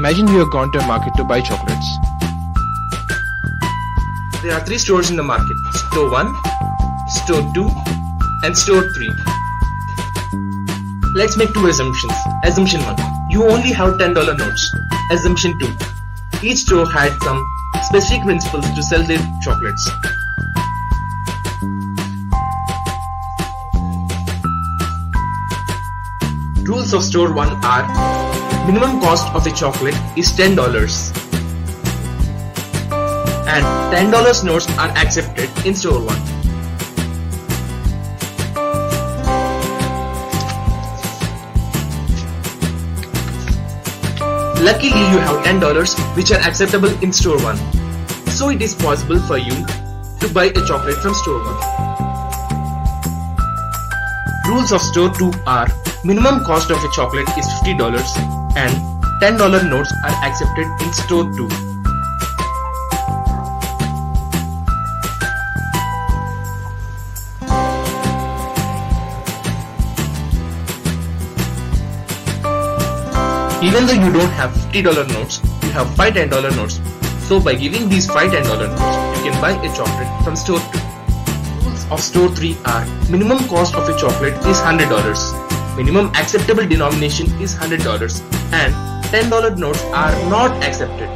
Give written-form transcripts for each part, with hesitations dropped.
Imagine you have gone to a market to buy chocolates. There are 3 stores in the market: Store 1, Store 2 and Store 3. Let's make 2 assumptions. Assumption 1. You only have $10 notes. Assumption 2. Each store had some specific principles to sell their chocolates. Rules of Store 1 are: minimum cost of a chocolate is $10 and $10 notes are accepted in Store 1. Luckily, you have $10 which are acceptable in Store 1, so it is possible for you to buy a chocolate from Store 1. Rules of Store 2 are: minimum cost of a chocolate is $50 and $10 notes are accepted in Store 2. Even though you don't have $50 notes, you have 5 $10 notes. So by giving these 5 $10 notes, you can buy a chocolate from Store 2. Rules of Store 3 are: minimum cost of a chocolate is $100. Minimum acceptable denomination is $100 and $10 notes are not accepted.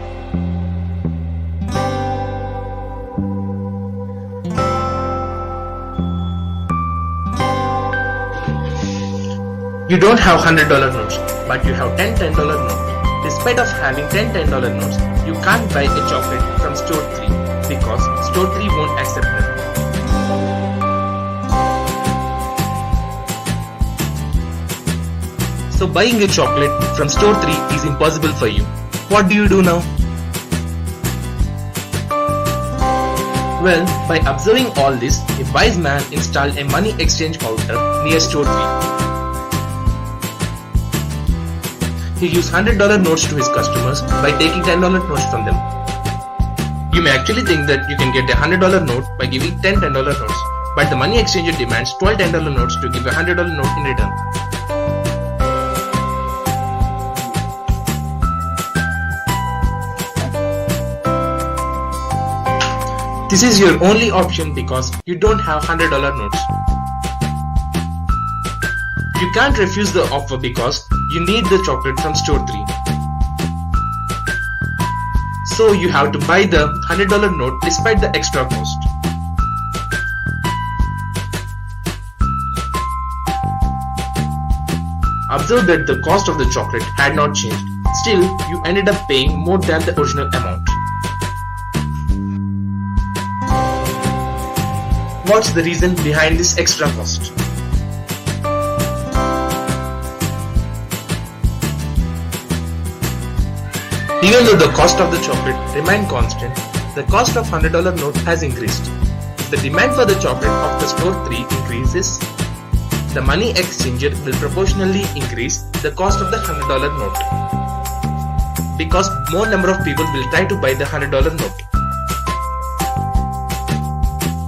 You don't have $100 notes, but you have 10 $10 notes. Despite of having 10 $10 notes, you can't buy a chocolate from Store 3 because Store 3 won't accept them. So buying a chocolate from Store 3 is impossible for you. What do you do now? Well, by observing all this, a wise man installed a money exchange counter near Store 3. He used $100 notes to his customers by taking $10 notes from them. You may actually think that you can get a $100 note by giving 10 $10 notes, but the money exchanger demands 12 $10 notes to give a $100 note in return. This is your only option because you don't have $100 notes. You can't refuse the offer because you need the chocolate from Store 3. So you have to buy the $100 note despite the extra cost. Observe that the cost of the chocolate had not changed. Still, you ended up paying more than the original amount. What's the reason behind this extra cost? Even though the cost of the chocolate remained constant, the cost of $100 note has increased. If the demand for the chocolate of the Store 3 increases, the money exchanger will proportionally increase the cost of the $100 note because more number of people will try to buy the $100 note.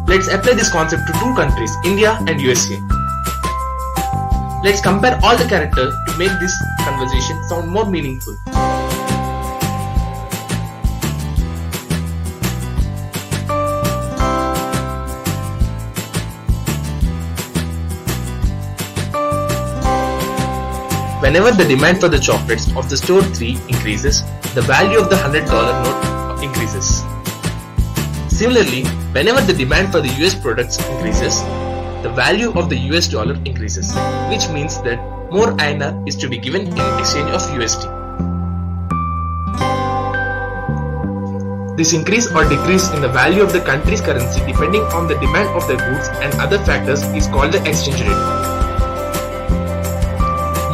Let's apply this concept to 2 countries, India and USA. Let's compare all the characters to make this conversation sound more meaningful. Whenever the demand for the chocolates of the Store 3 increases, the value of the $100 note increases. Similarly, whenever the demand for the US products increases, the value of the US dollar increases, which means that more INR is to be given in exchange of USD. This increase or decrease in the value of the country's currency depending on the demand of the goods and other factors is called the exchange rate.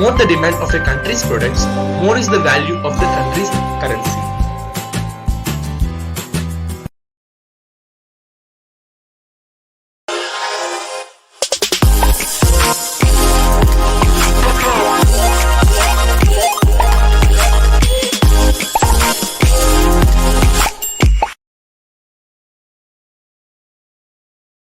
More the demand of a country's products, more is the value of the country's currency.